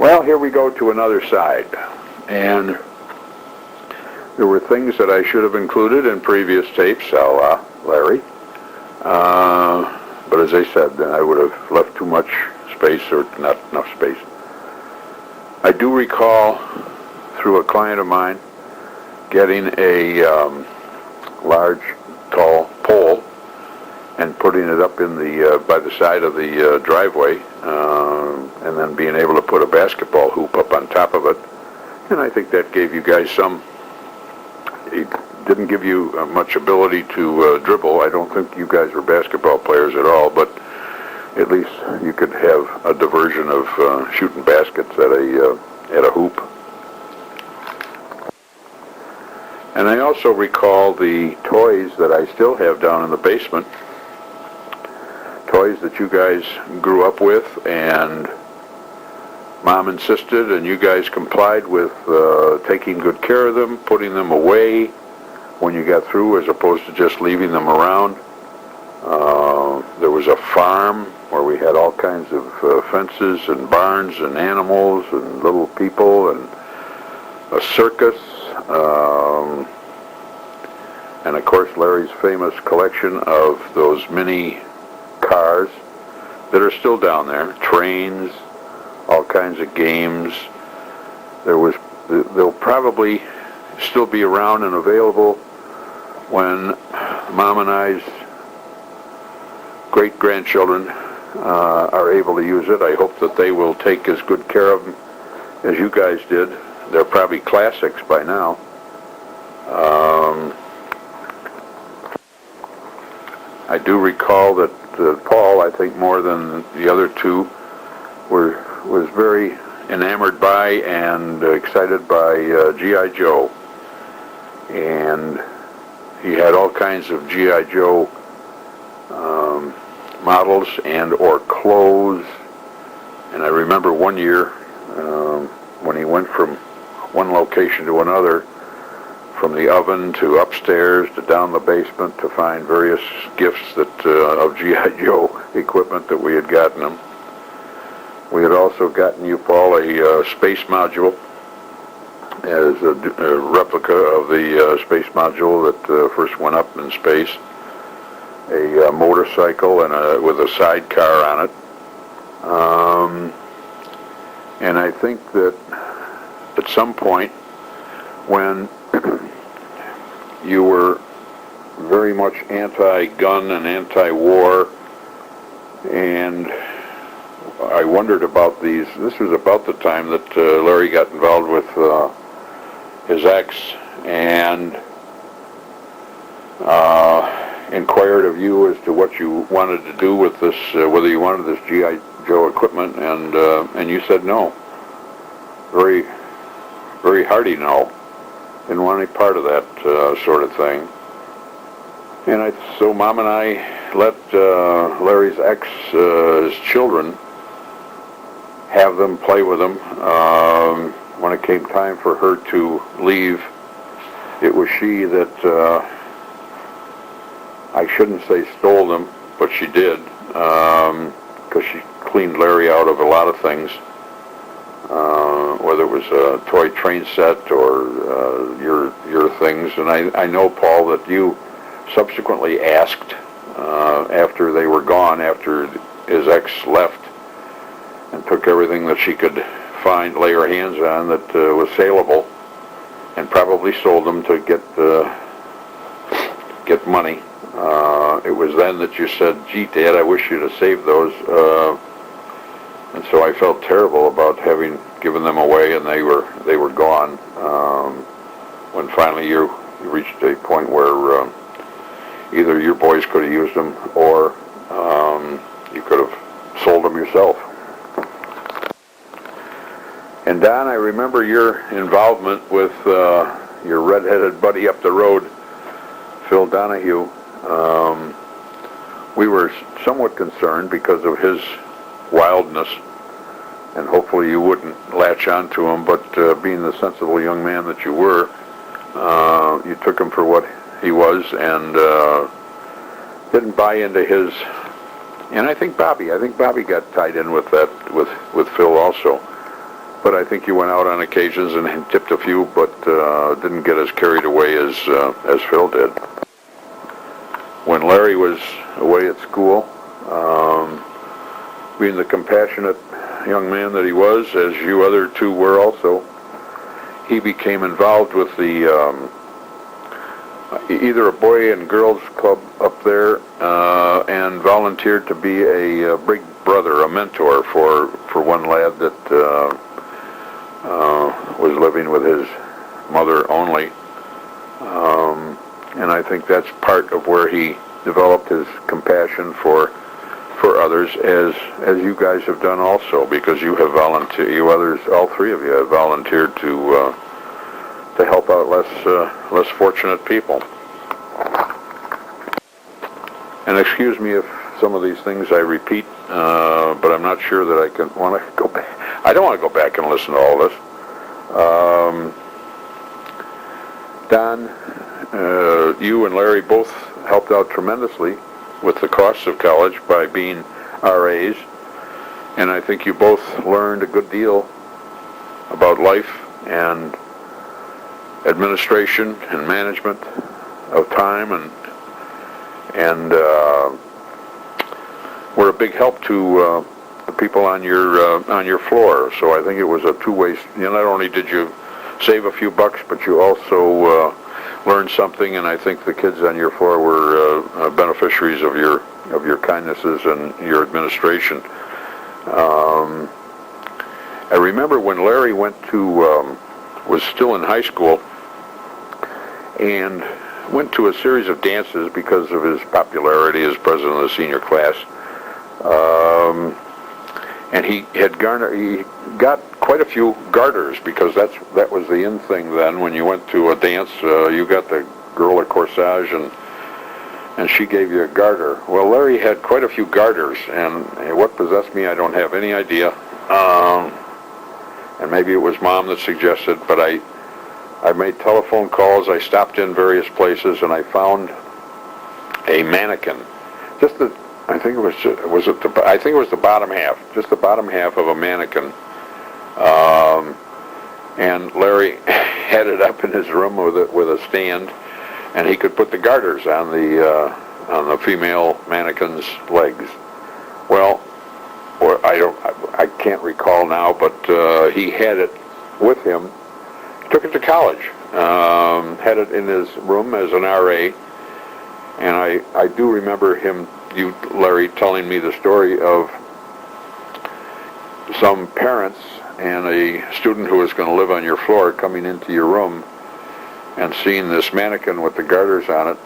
Well, here we go to another side. And there were things that I should have included in previous tapes, a la Larry. But as I said, I would have left too much space, or not enough space. I do recall, through a client of mine, getting a large, tall pole and putting it up in the by the side of the driveway, and then being able to put a basketball hoop up on top of it. And I think that gave you guys some. It didn't give you much ability to dribble. I don't think you guys were basketball players at all, but at least you could have a diversion of shooting baskets at a hoop. And I also recall the toys that I still have down in the basement, toys that you guys grew up with, and Mom insisted, and you guys complied with taking good care of them, putting them away when you got through, as opposed to just leaving them around. There was a farm where we had all kinds of fences and barns and animals and little people, and a circus, and of course Larry's famous collection of those mini cars that are still down there, trains, all kinds of games. They'll probably still be around and available when Mom and I's great-grandchildren are able to use it. I hope that they will take as good care of them as you guys did. They're probably classics by now. I do recall that Paul, I think more than the other two, was very enamored by and excited by G.I. Joe. And he had all kinds of G.I. Joe models and or clothes. And I remember one year when he went from one location to another, from the oven to upstairs to down the basement, to find various gifts that of G.I. Joe equipment that we had gotten him. We had also gotten you, Paul, a space module as a replica of the space module that first went up in space, a motorcycle and with a sidecar on it. And I think that at some point when you were very much anti-gun and anti-war, and I wondered about these. This was about the time that Larry got involved with his ex, and inquired of you as to what you wanted to do with this, whether you wanted this G.I. Joe equipment, and you said no. Very, very hearty no. Didn't want any part of that sort of thing. And so Mom and I let Larry's ex's children have them, play with them. When it came time for her to leave, it was she that, I shouldn't say stole them, but she did, because she cleaned Larry out of a lot of things, whether it was a toy train set or your things. And I know, Paul, that you subsequently asked, after they were gone, after his ex left and took everything that she could find, lay her hands on, that was saleable, and probably sold them to get money. It was then that you said, "Gee, Dad, I wish you'd have saved those." And so I felt terrible about having given them away, and they were gone. When finally you reached a point where either your boys could have used them, or you could have sold them yourself. And Don, I remember your involvement with your redheaded buddy up the road, Phil Donahue. We were somewhat concerned because of his wildness, and hopefully you wouldn't latch on to him, but being the sensible young man that you were, you took him for what he was, and didn't buy into his. And I think Bobby got tied in with that, with Phil also. But I think you went out on occasions and tipped a few, but didn't get as carried away as Phil did. When Larry was away at school, being the compassionate young man that he was, as you other two were also, he became involved with the either a boy and girls club up there, and volunteered to be a big brother, a mentor for one lad that was living with his mother only. And I think that's part of where he developed his compassion for others, as you guys have done also, because you have volunteered, you others, all three of you have volunteered to help out less fortunate people. And excuse me if some of these things I repeat, but I'm not sure that I want to go back. I don't want to go back and listen to all this. Don, you and Larry both helped out tremendously with the costs of college by being RAs, and I think you both learned a good deal about life and administration and management of time, and were a big help to the people on your floor. So I think it was a two-way. Not only did you save a few bucks, but you also learned something, and I think the kids on your floor were beneficiaries of your kindnesses and your administration. I remember when Larry was still in high school, and went to a series of dances because of his popularity as president of the senior class. And he got quite a few garters, because that was the in thing then. When you went to a dance, you got the girl a corsage, and she gave you a garter. Well, Larry had quite a few garters, and what possessed me, I don't have any idea. And maybe it was Mom that suggested, but I made telephone calls, I stopped in various places, and I found a mannequin. I think it was the bottom half, just the bottom half of a mannequin. And Larry had it up in his room with a stand, and he could put the garters on the female mannequin's legs. Well, I can't recall now, but he had it with him. Took it to college. Had it in his room as an RA, and I do remember Larry, telling me the story of some parents and a student who was going to live on your floor coming into your room and seeing this mannequin with the garters on it.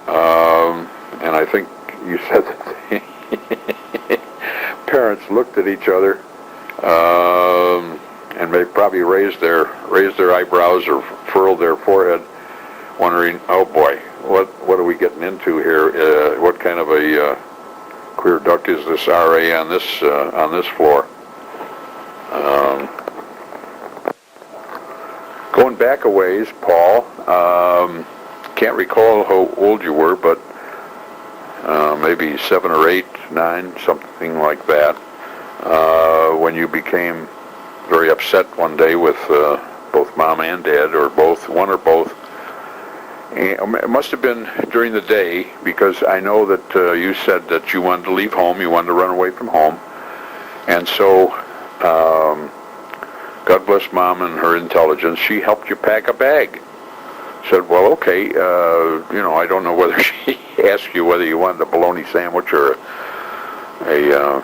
And I think you said that parents looked at each other, and they probably raised their eyebrows or furrowed their forehead, wondering, oh boy, what are we getting into here? What kind of a queer duck is this RA on this floor? Going back a ways, Paul, can't recall how old you were, but maybe 7 or 8, 9, something like that, when you became very upset one day with both Mom and Dad, or both, one or both. And it must have been during the day, because I know that you said that you wanted to leave home, you wanted to run away from home, and so God bless Mom and her intelligence, she helped you pack a bag. Said, well, okay, I don't know whether she asked you whether you wanted a bologna sandwich or a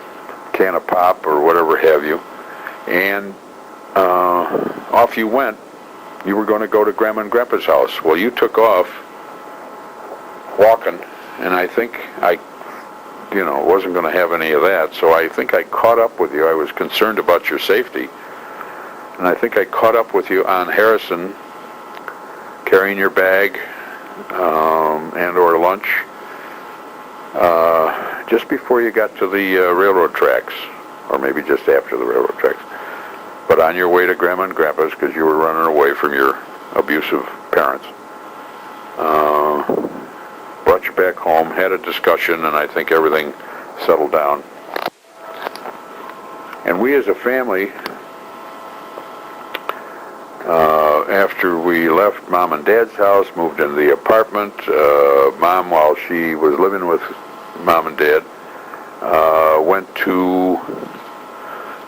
can of pop or whatever have you, and off you went. You were going to go to Grandma and Grandpa's house. Well, you took off walking, and I think I wasn't going to have any of that, so I think I caught up with you. I was concerned about your safety, and I think I caught up with you on Harrison, carrying your bag and or lunch, just before you got to the railroad tracks, or maybe just after the railroad tracks. But on your way to Grandma and Grandpa's, because you were running away from your abusive parents. Brought you back home, had a discussion, and I think everything settled down. And we as a family after we left Mom and Dad's house, moved into the apartment. Mom, while she was living with Mom and Dad, went to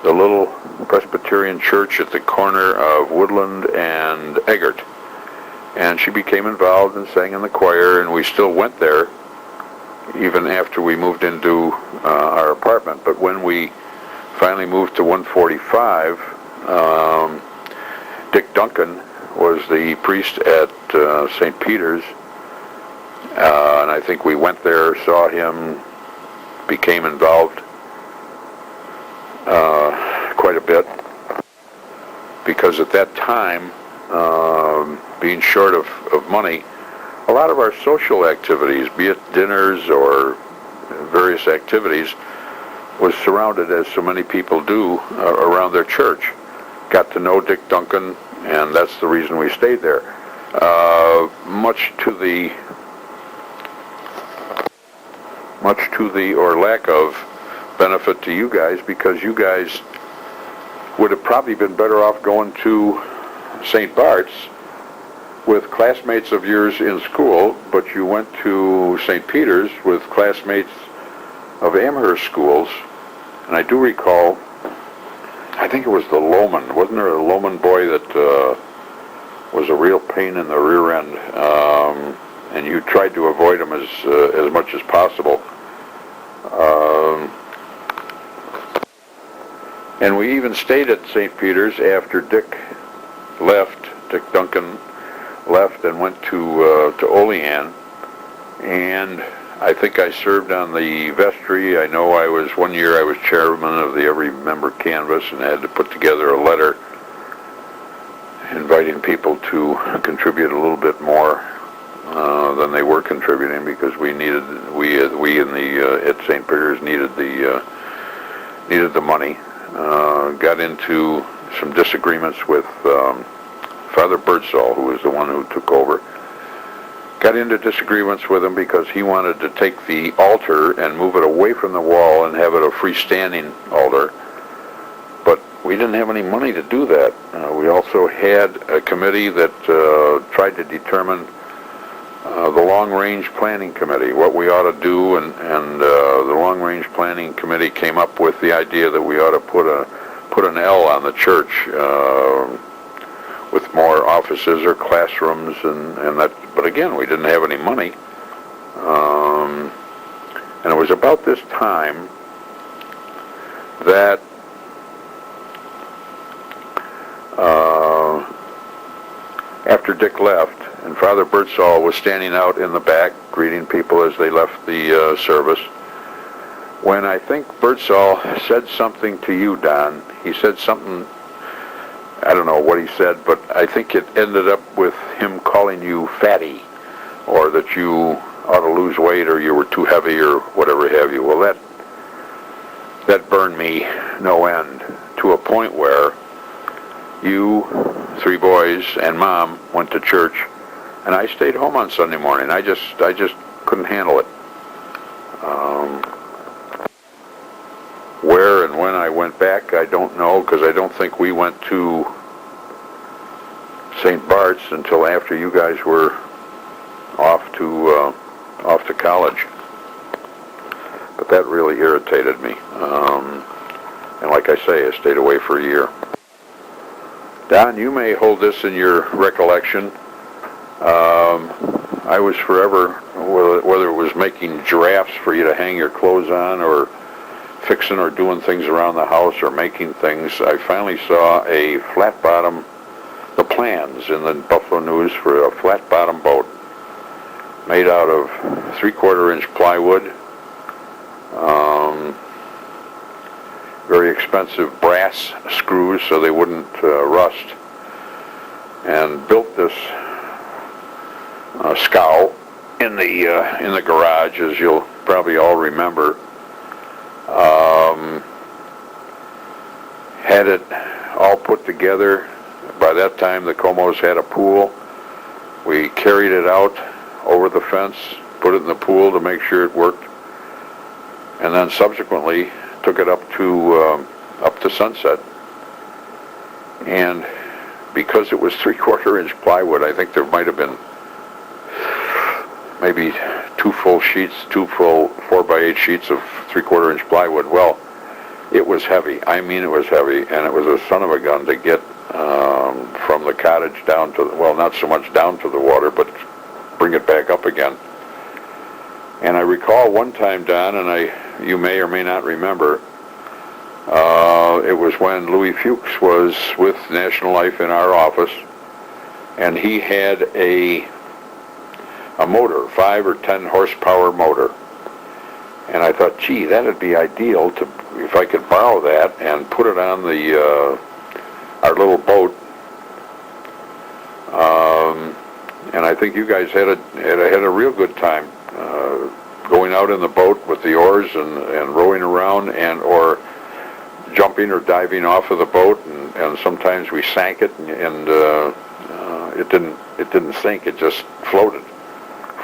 the little Presbyterian church at the corner of Woodland and Eggert. And she became involved and sang in the choir, and we still went there even after we moved into our apartment. But when we finally moved to 145, Dick Duncan was the priest at St. Peter's, and I think we went there, saw him, became involved quite a bit, because at that time, being short of money, a lot of our social activities, be it dinners or various activities, was surrounded, as so many people do, around their church. Got to know Dick Duncan, and that's the reason we stayed there. Much to the or lack of benefit to you guys, because you guys would have probably been better off going to St. Bart's with classmates of yours in school, but you went to St. Peter's with classmates of Amherst schools. And I do recall, I think it was the Lohman. Wasn't there a Lohman boy that was a real pain in the rear end? And you tried to avoid him as much as possible. And we even stayed at St. Peter's after Dick Duncan left and went to Olean. And I think I served on the vestry. I know one year I was chairman of the Every Member Canvass and had to put together a letter inviting people to contribute a little bit more than they were contributing, because we in the at St. Peter's needed the money. Got into some disagreements with Father Birdsall, who was the one who took over. Got into disagreements with him because he wanted to take the altar and move it away from the wall and have it a freestanding altar. But we didn't have any money to do that. We also had a committee that tried to determine the long-range planning committee, what we ought to do, and the long-range planning committee came up with the idea that we ought to put an L on the church with more offices or classrooms and that. But again, we didn't have any money. And it was about this time that after Dick left, and Father Birdsall was standing out in the back greeting people as they left the service, when I think Birdsall said something to you, Don. He said something, I don't know what he said, but I think it ended up with him calling you fatty, or that you ought to lose weight, or you were too heavy, or whatever have you. Well, that burned me no end, to a point where you, three boys, and Mom went to church, and I stayed home on Sunday morning. I just couldn't handle it. Where and when I went back, I don't know, because I don't think we went to St. Bart's until after you guys were off to college. But that really irritated me. And like I say, I stayed away for a year. Don, you may hold this in your recollection. I was forever, whether it was making giraffes for you to hang your clothes on, or fixing or doing things around the house, or making things, I finally saw a flat bottom, the plans in the Buffalo News for a flat bottom boat made out of 3/4 inch plywood, very expensive brass screws so they wouldn't rust, and built this scow in the garage, as you'll probably all remember. Had it all put together. By that time, the Comos had a pool. We carried it out over the fence, put it in the pool to make sure it worked, and then subsequently took it up to Sunset. And because it was 3/4 inch plywood, I think there might have been maybe two full 4x8 sheets of 3/4 inch plywood. Well, it was heavy. I mean, it was heavy, and it was a son of a gun to get from the cottage down to, well, not so much down to the water, but bring it back up again. And I recall one time, Don, and you may or may not remember, it was when Louis Fuchs was with National Life in our office, and he had a motor, 5 or 10 horsepower motor. And I thought, gee, that'd be ideal if I could borrow that and put it on our little boat. And I think you guys had a real good time going out in the boat with the oars and rowing around, or jumping or diving off of the boat, and sometimes we sank it, and it didn't sink, it just floated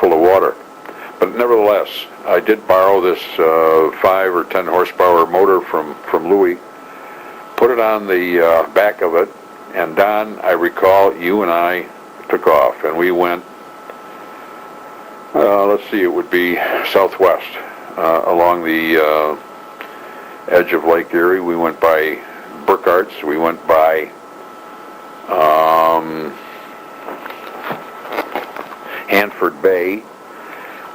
full of water. But nevertheless, I did borrow this 5 or 10 horsepower motor from Louis, put it on the back of it, and Don, I recall you and I took off, and we went, let's see, it would be southwest along the edge of Lake Erie. We went by Burkhart's, we went by Hanford Bay,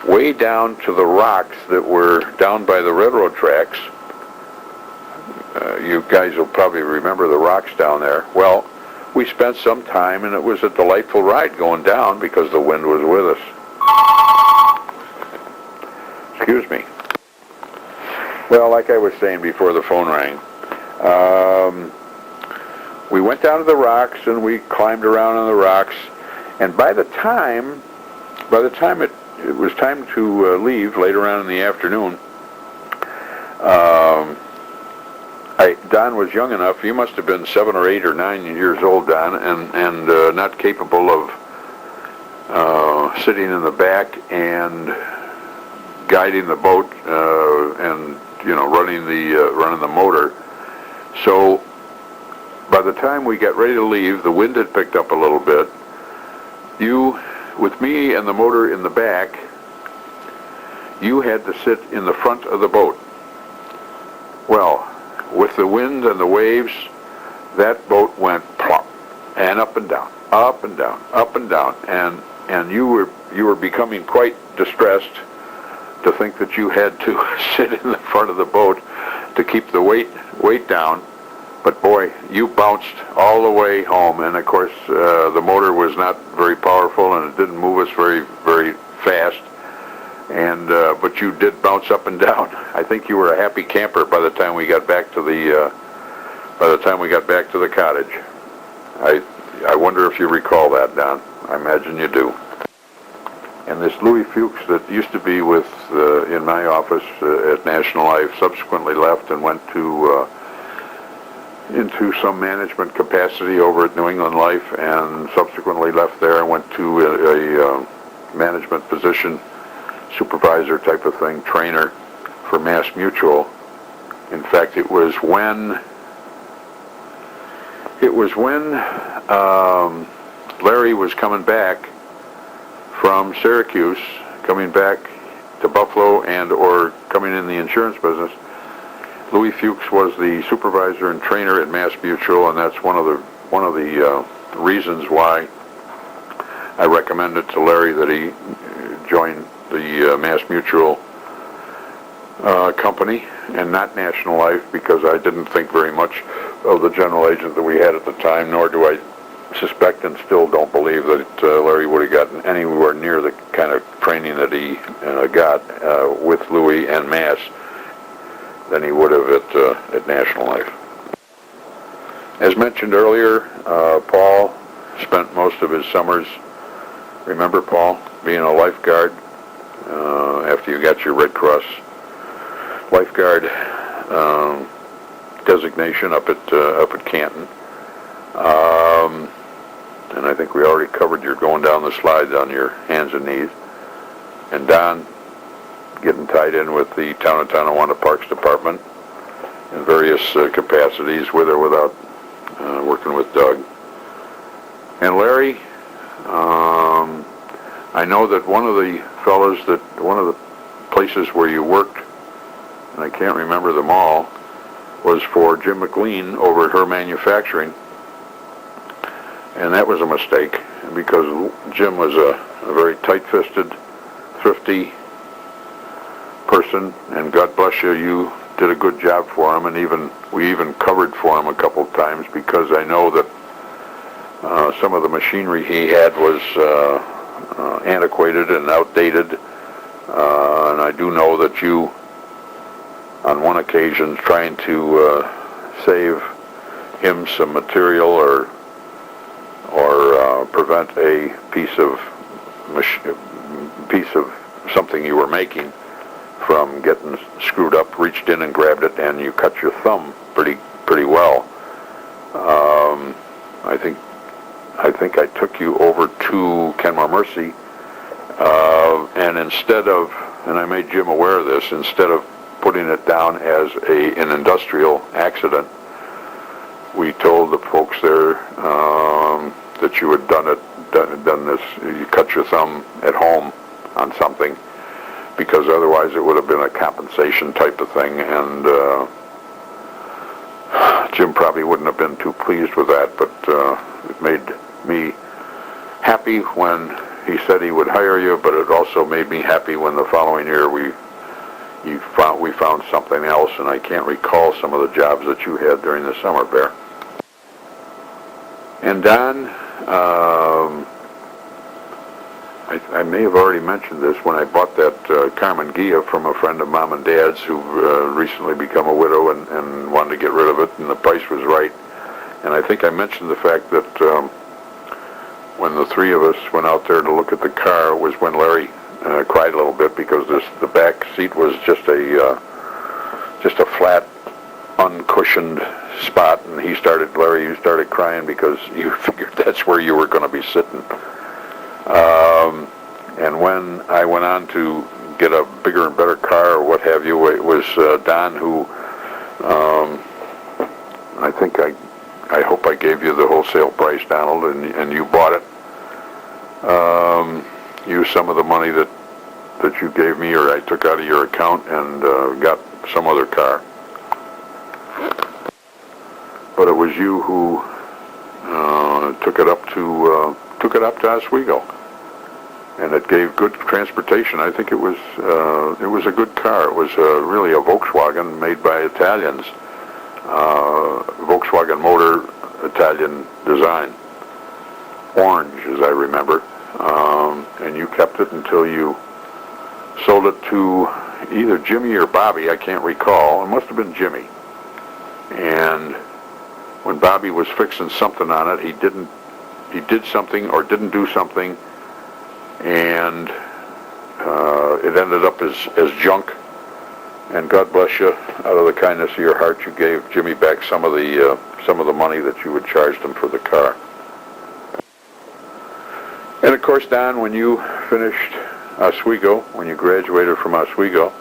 way down to the rocks that were down by the railroad tracks. You guys will probably remember the rocks down there. Well, we spent some time, and it was a delightful ride going down because the wind was with us. Excuse me. Well, like I was saying before the phone rang, we went down to the rocks, and we climbed around on the rocks, and by the time it was time to leave later on in the afternoon, Don was young enough. You must have been 7 or 8 or 9 years old, Don, and not capable of sitting in the back and guiding the boat and running the motor. So by the time we got ready to leave, the wind had picked up a little bit. You, with me and the motor in the back, you had to sit in the front of the boat. Well, with the wind and the waves, that boat went plop, and up and down, up and down, up and down, and you were becoming quite distressed to think that you had to sit in the front of the boat to keep the weight down. But boy, you bounced all the way home, and of course the motor was not very powerful, and it didn't move us very, very fast. And but you did bounce up and down. I think you were a happy camper by the time we got back to the cottage. I wonder if you recall that, Don. I imagine you do. And this Louis Fuchs that used to be with in my office at National Life subsequently left and went to into some management capacity over at New England Life, and subsequently left there and went to a management position, supervisor type of thing, trainer for Mass Mutual. In fact, it was when Larry was coming back from Syracuse, coming back to Buffalo and or coming in the insurance business. Louis Fuchs was the supervisor and trainer at Mass Mutual, and that's one of the reasons why I recommended to Larry that he join the Mass Mutual company and not National Life, because I didn't think very much of the general agent that we had at the time, nor do I suspect and still don't believe that Larry would have gotten anywhere near the kind of training that he got with Louis and Mass than he would have at National Life. As mentioned earlier, Paul spent most of his summers, remember Paul, being a lifeguard after you got your Red Cross lifeguard designation up at Canton. And I think we already covered your going down the slides on your hands and knees. And Don getting tied in with the Town of Tonawanda Parks Department in various capacities, with or without working with Doug. I know that one of the places where you worked, and I can't remember them all, was for Jim McLean over at her manufacturing. And that was a mistake, because Jim was a very tight-fisted, thrifty person, and God bless you, you did a good job for him, and we even covered for him a couple of times, because I know that some of the machinery he had was antiquated and outdated, and I do know that you, on one occasion, trying to save him some material or prevent a piece of something you were making from getting screwed up, reached in and grabbed it, and you cut your thumb pretty well. I think I took you over to Kenmore Mercy, and and I made Jim aware of this, instead of putting it down as an industrial accident, we told the folks there that you had done this, you cut your thumb at home on something, because otherwise it would have been a compensation type of thing, and Jim probably wouldn't have been too pleased with that, but it made me happy when he said he would hire you, but it also made me happy when the following year we found something else, and I can't recall some of the jobs that you had during the summer, Bear. And Don, I may have already mentioned this when I bought that Carmen Gia from a friend of Mom and Dad's who recently become a widow and wanted to get rid of it, and the price was right. And I think I mentioned the fact that when the three of us went out there to look at the car was when Larry cried a little bit, because the back seat was just a flat, uncushioned spot, and you started crying because you figured that's where you were going to be sitting. And when I went on to get a bigger and better car or what have you, it was Don who, I hope I gave you the wholesale price, Donald, and you bought it. Used some of the money that you gave me, or I took out of your account, and got some other car. But it was you who took it up to Oswego, and it gave good transportation. I think it was a good car. It was really a Volkswagen made by Italians, Volkswagen motor, Italian design, orange as I remember, and you kept it until you sold it to either Jimmy or Bobby. I can't recall. It must have been Jimmy. And when Bobby was fixing something on it, he did something or didn't do something, and it ended up as junk. And God bless you, out of the kindness of your heart, you gave Jimmy back some of the money that you had charged him for the car. And of course, Don, when you finished Oswego, when you graduated from Oswego,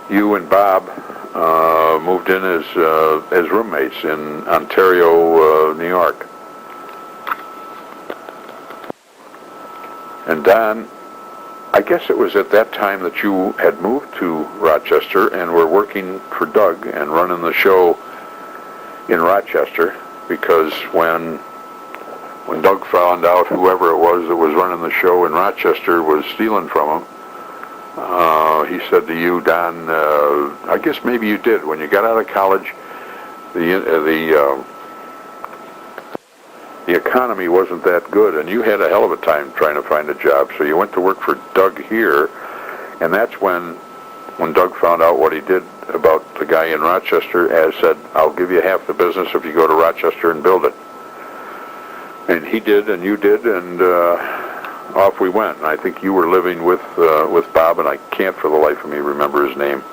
you and Bob moved in as roommates in Ontario, New York. And Don, I guess it was at that time that you had moved to Rochester and were working for Doug and running the show in Rochester, because when Doug found out whoever it was that was running the show in Rochester was stealing from him, he said to you, Don, I guess maybe you did, when you got out of college, the economy wasn't that good, and you had a hell of a time trying to find a job, so you went to work for Doug here, and that's when Doug found out what he did about the guy in Rochester, as said, I'll give you half the business if you go to Rochester and build it. And he did, and you did, and off we went. And I think you were living with Bob, and I can't for the life of me remember his name.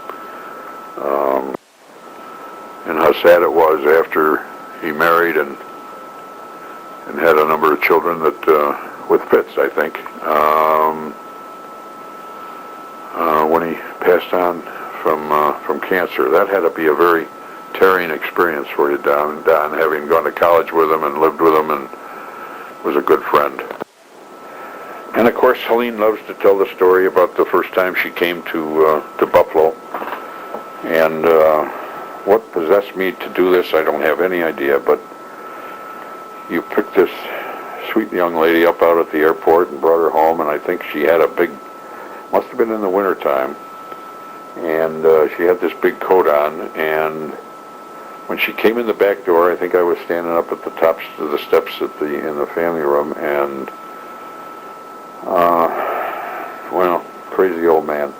And how sad it was after he married and had a number of children that with Fitz, I think, when he passed on from cancer. That had to be a very tearing experience for you, Don, having gone to college with him and lived with him and was a good friend. And of course, Helene loves to tell the story about the first time she came to Buffalo. And what possessed me to do this, I don't have any idea, but you picked this sweet young lady up out at the airport and brought her home, and I think she had must have been in the wintertime, and she had this big coat on, and when she came in the back door, I think I was standing up at the tops of the steps in the family room, and crazy old man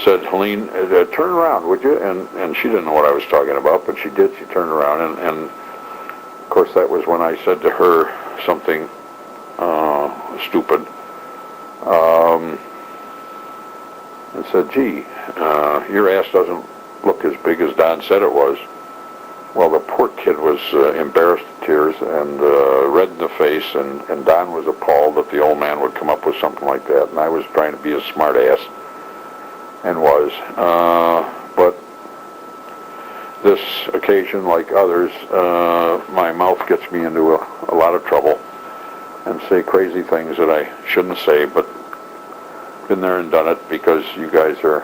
said, "Helene, turn around, would you?" And she didn't know what I was talking about, but she did. She turned around, and of course that was when I said to her something stupid, and said, "Gee, your ass doesn't look as big as Don said it was." Well, the poor kid was embarrassed to tears and red in the face, and Don was appalled that the old man would come up with something like that, and I was trying to be a smart ass, and was. But this occasion, like others, my mouth gets me into a lot of trouble and say crazy things that I shouldn't say, but been there and done it because you guys are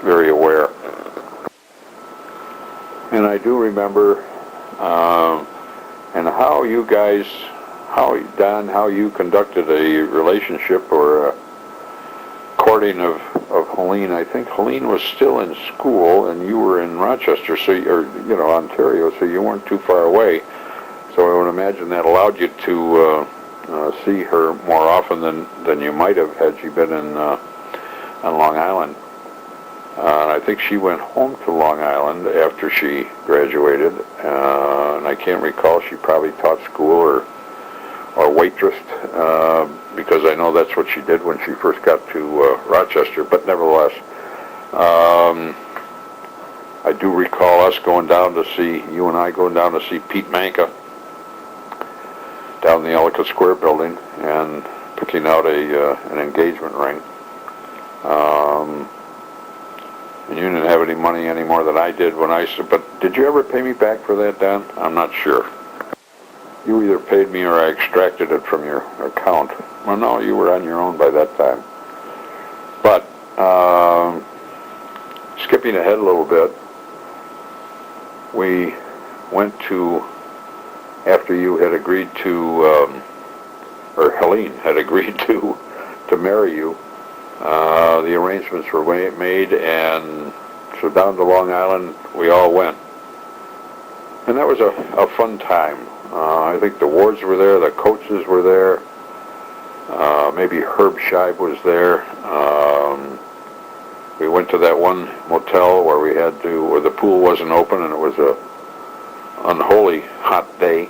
very aware. And I do remember, and how you guys, Don, how you conducted a relationship or a courting of Helene. I think Helene was still in school, and you were in Rochester, Ontario, so you weren't too far away. So I would imagine that allowed you to see her more often than you might have had she been on Long Island. I think she went home to Long Island after she graduated, and I can't recall. She probably taught school or waitressed, because I know that's what she did when she first got to Rochester. But nevertheless, I do recall us going down to see, you and I going down to see Pete Manka down in the Ellicott Square building and picking out an engagement ring. And you didn't have any money any more than I did when I said, but did you ever pay me back for that, Don? I'm not sure. You either paid me or I extracted it from your account. Well, no, you were on your own by that time. But skipping ahead a little bit, we went to, after you had agreed to, or Helene had agreed to marry you, the arrangements were made, and so down to Long Island we all went. And that was a fun time. I think the Wards were there, the Coaches were there, maybe Herb Scheib was there. We went to that one motel where the pool wasn't open, and it was a unholy hot day.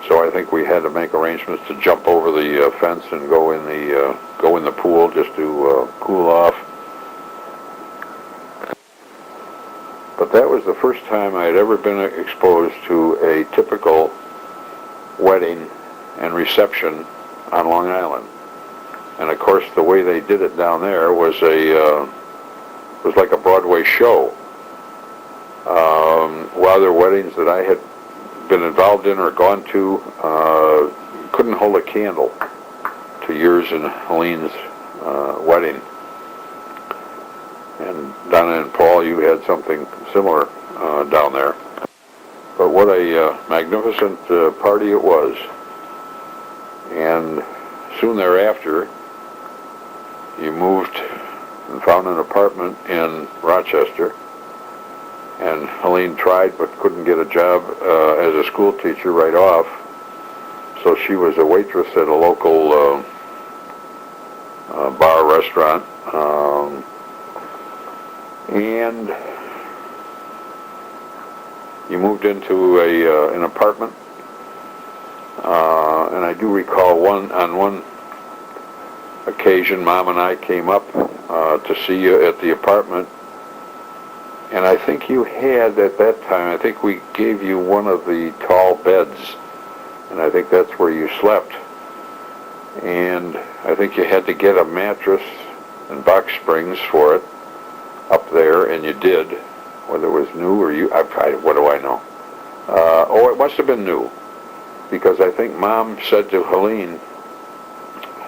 So I think we had to make arrangements to jump over the fence and go in the pool just to cool off. But that was the first time I had ever been exposed to a typical wedding and reception on Long Island. And of course, the way they did it down there was like a Broadway show. Other weddings that I had been involved in or gone to couldn't hold a candle to yours and Helene's wedding. And Donna and Paul, you had something similar down there. But what a magnificent party it was. And soon thereafter, you moved and found an apartment in Rochester. And Helene tried but couldn't get a job as a school teacher right off. So she was a waitress at a local bar restaurant. And you moved into an apartment. And I do recall on one occasion, Mom and I came up to see you at the apartment. And I think you had, at that time, I think we gave you one of the tall beds. And I think that's where you slept. And I think you had to get a mattress and box springs for it up there, and you did. Whether it was new or what do I know? It must have been new. because I think Mom said to Helene,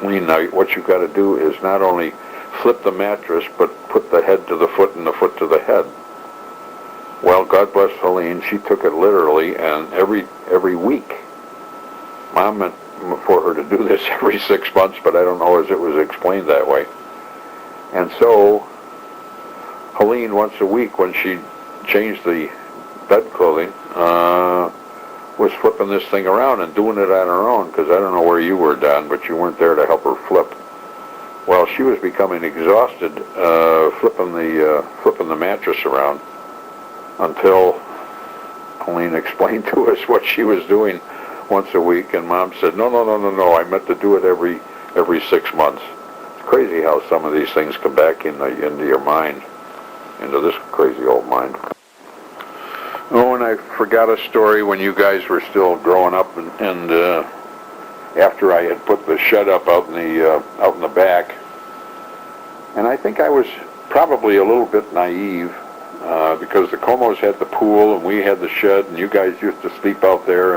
now what you've got to do is not only flip the mattress, but put the head to the foot and the foot to the head. Well, God bless Helene, she took it literally, and every week, Mom meant for her to do this every 6 months, but I don't know as it was explained that way. And so, Helene, once a week, when she changed the bed clothing, was flipping this thing around and doing it on her own, because I don't know where you were, Don, but you weren't there to help her flip. Well, she was becoming exhausted flipping the mattress around, until Helene explained to us what she was doing once a week, and Mom said, no, I meant to do it every 6 months. It's crazy how some of these things come back into your mind, into this crazy old mind. Oh, and I forgot a story when you guys were still growing up, and after I had put the shed up out in the back, and I think I was probably a little bit naive, because the Comos had the pool and we had the shed, and you guys used to sleep out there,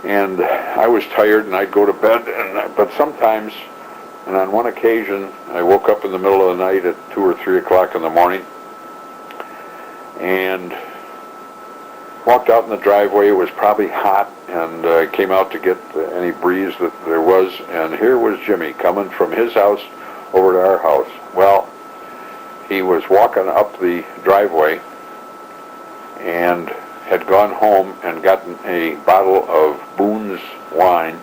and I was tired and I'd go to bed, but sometimes, and on one occasion, I woke up in the middle of the night at 2 or 3 o'clock in the morning and walked out in the driveway. It was probably hot, and came out to get any breeze that there was, and here was Jimmy coming from his house over to our house. Well, he was walking up the driveway and had gone home and gotten a bottle of Boone's wine,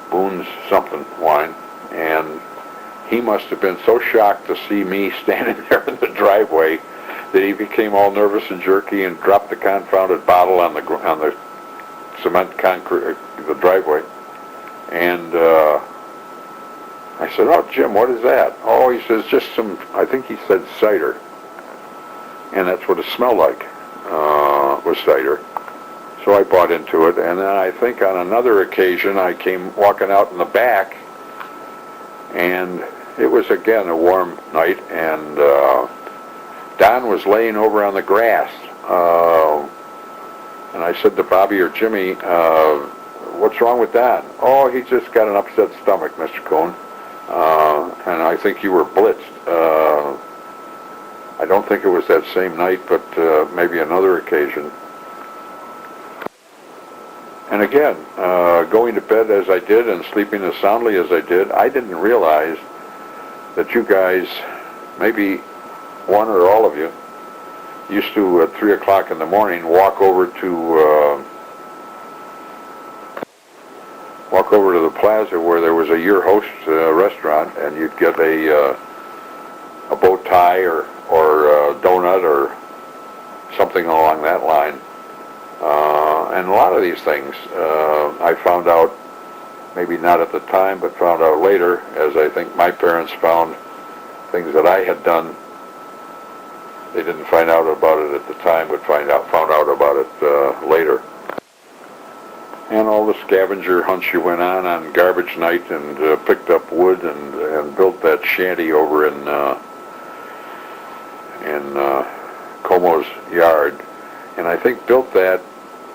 Boone's something wine, and he must have been so shocked to see me standing there in the driveway that he became all nervous and jerky and dropped the confounded bottle on the cement concrete, the driveway. And I said, "Oh, Jim, what is that?" "Oh," he says, "just some," I think he said cider. And that's what it smelled like, was cider. So I bought into it. And then I think on another occasion I came walking out in the back, and it was again a warm night, and Don was laying over on the grass. And I said to Bobby or Jimmy, "What's wrong with Don?" "Oh, he just got an upset stomach, Mr. Coon." And I think you were blitzed. I don't think it was that same night, but maybe another occasion. And again, going to bed as I did and sleeping as soundly as I did, I didn't realize that you guys, maybe one or all of you, used to at 3 o'clock in the morning walk over to the plaza where there was a Your Host restaurant, and you'd get a bow tie or a donut or something along that line. And a lot of these things I found out, maybe not at the time, but found out later, as I think my parents found things that I had done. They didn't find out about it at the time, but found out about it later. And all the scavenger hunts you went on garbage night, and picked up wood and built that shanty over in Como's yard. And I think built that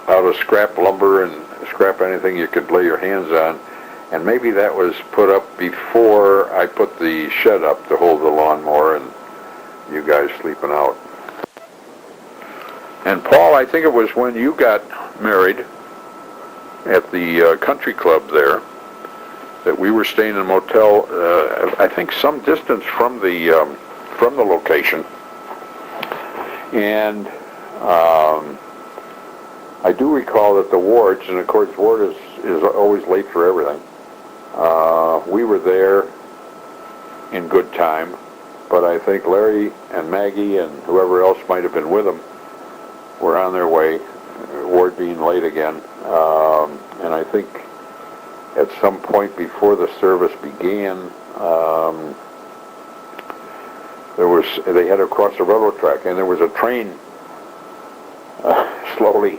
out of scrap lumber and scrap anything you could lay your hands on. And maybe that was put up before I put the shed up to hold the lawnmower and you guys sleeping out. And Paul, I think it was when you got married at the country club there that we were staying in a motel, I think some distance from the location. And I do recall that the Wards, and of course Ward is always late for everything, we were there in good time, but I think Larry and Maggie and whoever else might have been with them were on their way, Ward being late again. And I think at some point before the service began, they had to cross the railroad track, and there was a train slowly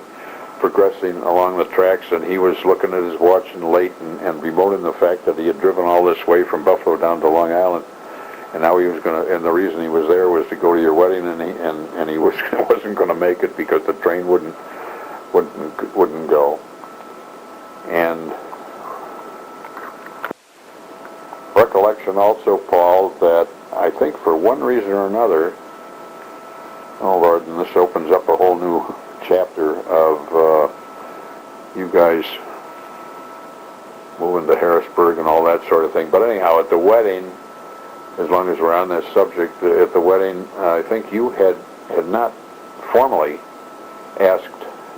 progressing along the tracks, and he was looking at his watch and late, and bemoaning the fact that he had driven all this way from Buffalo down to Long Island, and now he was and the reason he was there was to go to your wedding, and he wasn't going to make it because the train wouldn't wouldn't go. And recollection also, Paul, that I think for one reason or another, oh Lord, and this opens up a whole new chapter of you guys moving to Harrisburg and all that sort of thing. But anyhow, at the wedding, as long as we're on this subject, at the wedding, I think you had not formally asked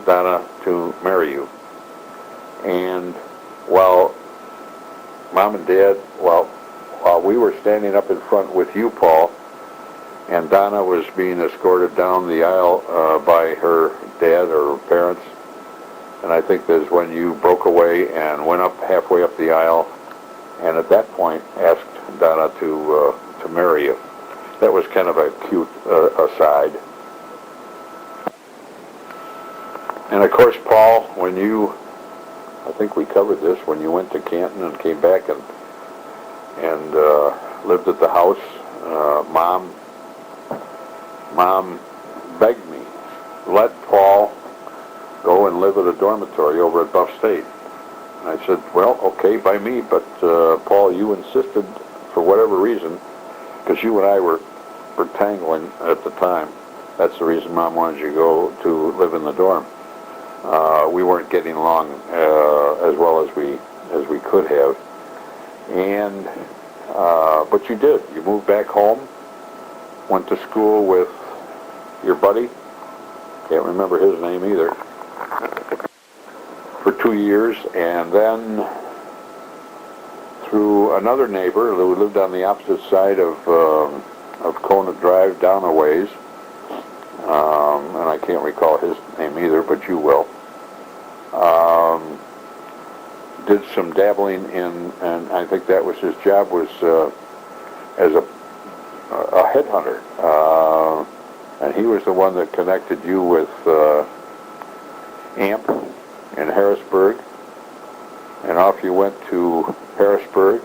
Donna to marry you. And while Mom and Dad, while we were standing up in front with you, Paul, and Donna was being escorted down the aisle by her dad or her parents, and I think that's when you broke away and went up halfway up the aisle, and at that point asked Donna to marry you. That was kind of a cute aside. And of course, Paul, when you, I think we covered this, when you went to Canton and came back and lived at the house, Mom begged me, let Paul go and live at a dormitory over at Buff State. And I said, well, okay, by me, but Paul, you insisted for whatever reason, because you and I were tangling at the time. That's the reason Mom wanted you to go to live in the dorm. We weren't getting along as well as we could have, and but you did. You moved back home, went to school with your buddy. Can't remember his name either. For 2 years, and then through another neighbor who lived on the opposite side of Kona Drive down a ways, and I can't recall his name either, but you will. Did some dabbling in, and I think that was his job, was as a headhunter, and he was the one that connected you with AMP in Harrisburg, and off you went to Harrisburg.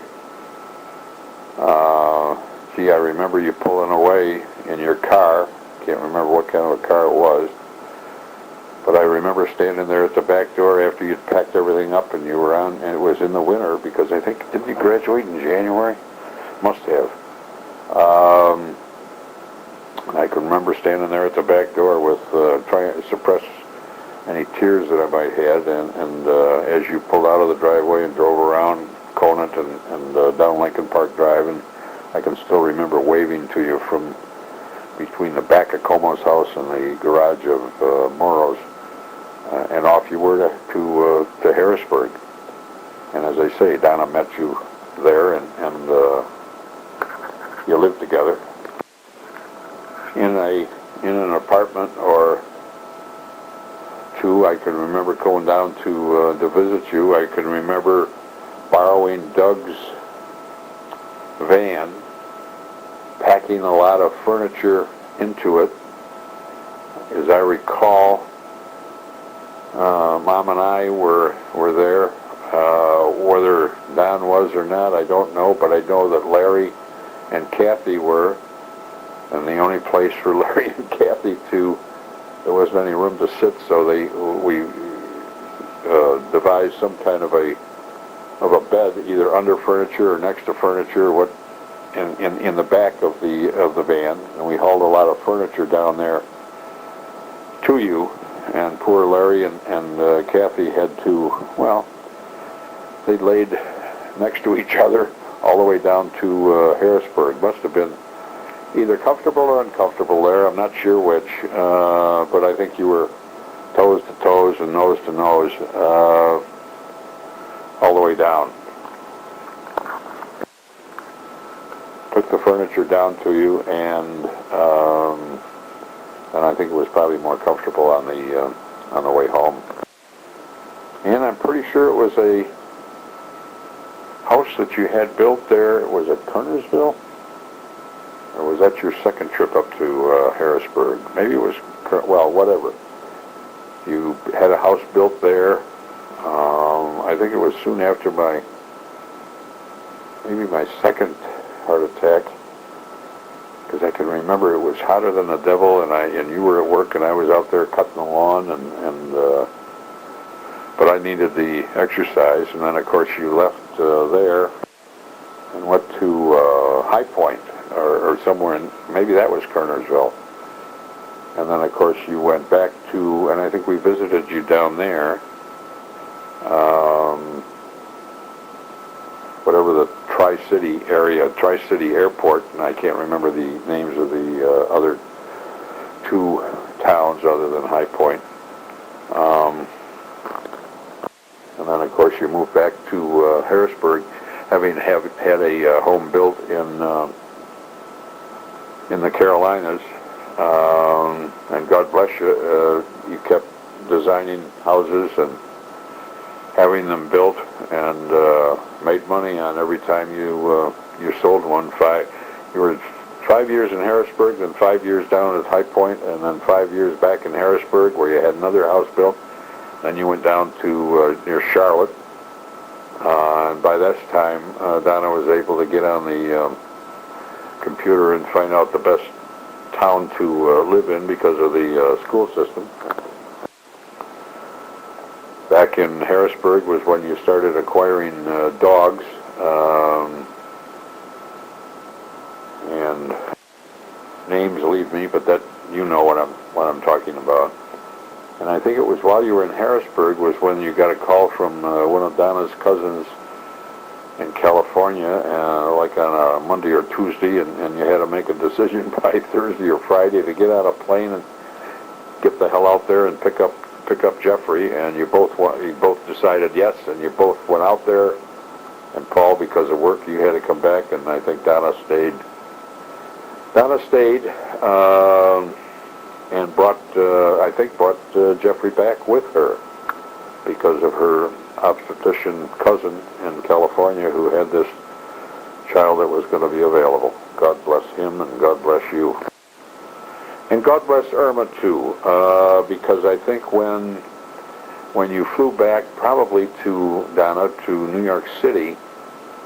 Gee, I remember you pulling away in your car. Can't remember what kind of a car it was, but I remember standing there at the back door after you'd packed everything up and you were on, and it was in the winter, because I think, didn't you graduate in January? Must have. And I can remember standing there at the back door with trying to suppress any tears that I might have, and as you pulled out of the driveway and drove around Conant and down Lincoln Park Drive, and I can still remember waving to you from between the back of Como's house and the garage of Morrow's, and off you were to Harrisburg. And as I say, Donna met you there, and you lived together in an apartment or two. I can remember going down to visit you. I can remember borrowing Doug's van, packing a lot of furniture into it. As I recall, Mom and I were there. Whether Don was or not, I don't know, but I know that Larry and Kathy were, and the only place for Larry and Kathy there wasn't any room to sit, so we devised some kind of a bed, either under furniture or next to furniture, in the back of the van, and we hauled a lot of furniture down there to you, and poor Larry and Kathy had to, well, they laid next to each other all the way down to Harrisburg. Must have been either comfortable or uncomfortable there, I'm not sure which, but I think you were toes to toes and nose to nose all the way down. Took the furniture down to you, and I think it was probably more comfortable on the way home. And I'm pretty sure it was a house that you had built there. Was it Kernersville? Or was that your second trip up to Harrisburg? Maybe it was, well, whatever. You had a house built there. I think it was soon after maybe my second heart attack, because I can remember it was hotter than the devil, and you were at work, and I was out there cutting the lawn, and but I needed the exercise. And then, of course, you left there and went to High Point or somewhere in, maybe that was Kernersville. And then, of course, you went back to, and I think we visited you down there, whatever the Tri-City area, Tri-City Airport, and I can't remember the names of the other two towns other than High Point. And then, of course, you moved back to Harrisburg, having had a home built in the Carolinas. And God bless you, you kept designing houses and having them built, and made money on every time you sold one. You were 5 years in Harrisburg, then 5 years down at High Point, and then 5 years back in Harrisburg where you had another house built. Then you went down to near Charlotte, and by this time Donna was able to get on the computer and find out the best town to live in because of the school system. Back in Harrisburg was when you started acquiring dogs, and names leave me, but that you know what I'm talking about. And I think it was while you were in Harrisburg was when you got a call from one of Donna's cousins in California, like on a Monday or Tuesday, and you had to make a decision by Thursday or Friday to get out of plane and get the hell out there and pick up Jeffrey. And you both decided yes, and you both went out there. And Paul, because of work, you had to come back, and I think Donna stayed. And brought Jeffrey back with her because of her obstetrician cousin in California who had this child that was going to be available. God bless him, and God bless you. And God bless Irma too, because I think when you flew back probably to Donna to New York City,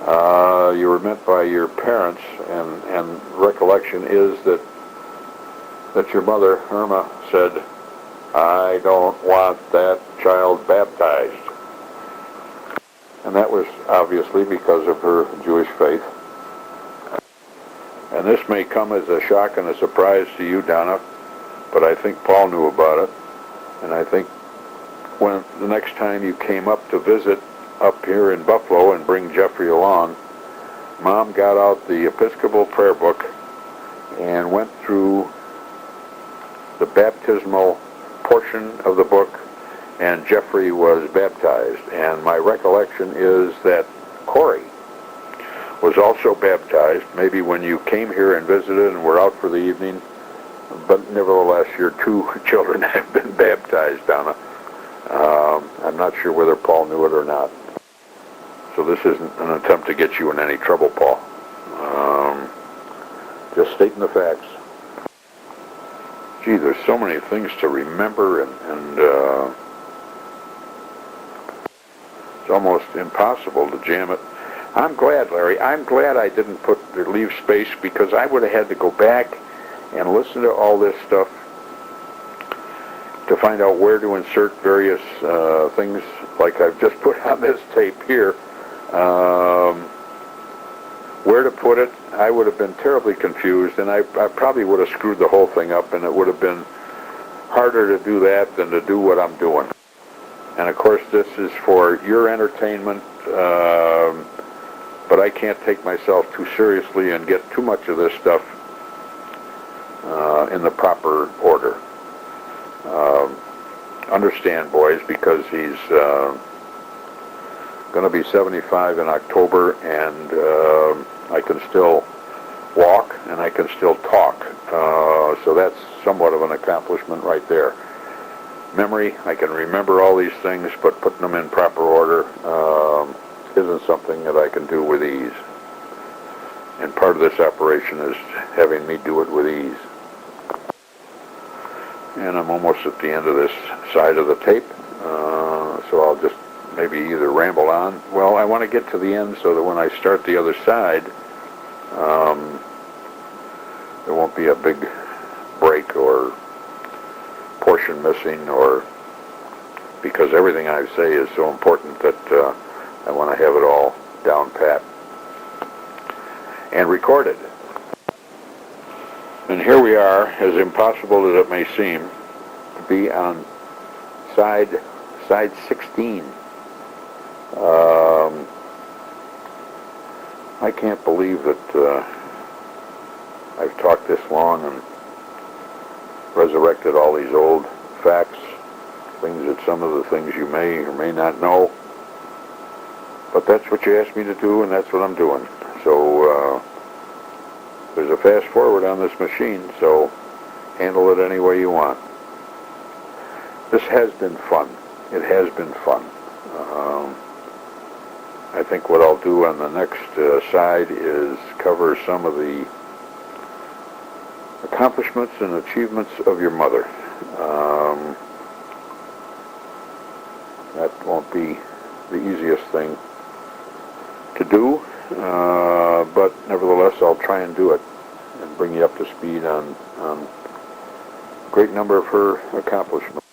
you were met by your parents, and recollection is that your mother, Irma, said, "I don't want that child baptized." And that was obviously because of her Jewish faith. And this may come as a shock and a surprise to you, Donna, but I think Paul knew about it. And I think when the next time you came up to visit up here in Buffalo and bring Jeffrey along, Mom got out the Episcopal prayer book and went through the baptismal portion of the book, and Jeffrey was baptized. And my recollection is that Corey was also baptized, maybe when you came here and visited and were out for the evening, but nevertheless, your two children have been baptized, Donna. I'm not sure whether Paul knew it or not. So this isn't an attempt to get you in any trouble, Paul. Just stating the facts. Gee, there's so many things to remember, and it's almost impossible to jam it. I'm glad, Larry. I'm glad I didn't leave space, because I would have had to go back and listen to all this stuff to find out where to insert various things, like I've just put on this tape here. Where to put it, I would have been terribly confused, and I probably would have screwed the whole thing up, and it would have been harder to do that than to do what I'm doing. And of course, this is for your entertainment, but I can't take myself too seriously and get too much of this stuff in the proper order. Understand, boys, because he's going to be 75 in October, and I can still walk and I can still talk, so that's somewhat of an accomplishment right there. Memory, I can remember all these things, but putting them in proper order isn't something that I can do with ease. And part of this operation is having me do it with ease. And I'm almost at the end of this side of the tape, so I'll just maybe either ramble on. Well, I want to get to the end so that when I start the other side, there won't be a big break or portion missing or because everything I say is so important that I want to have it all down pat and recorded. And here we are, as impossible as it may seem, to be on side 16. I can't believe that I've talked this long and resurrected all these old facts, things that some of the things you may or may not know. But that's what you asked me to do, and that's what I'm doing. So there's a fast forward on this machine, so handle it any way you want. This has been fun. It has been fun. I think what I'll do on the next side is cover some of the accomplishments and achievements of your mother. That won't be the easiest thing to do, but nevertheless I'll try and do it and bring you up to speed on a great number of her accomplishments.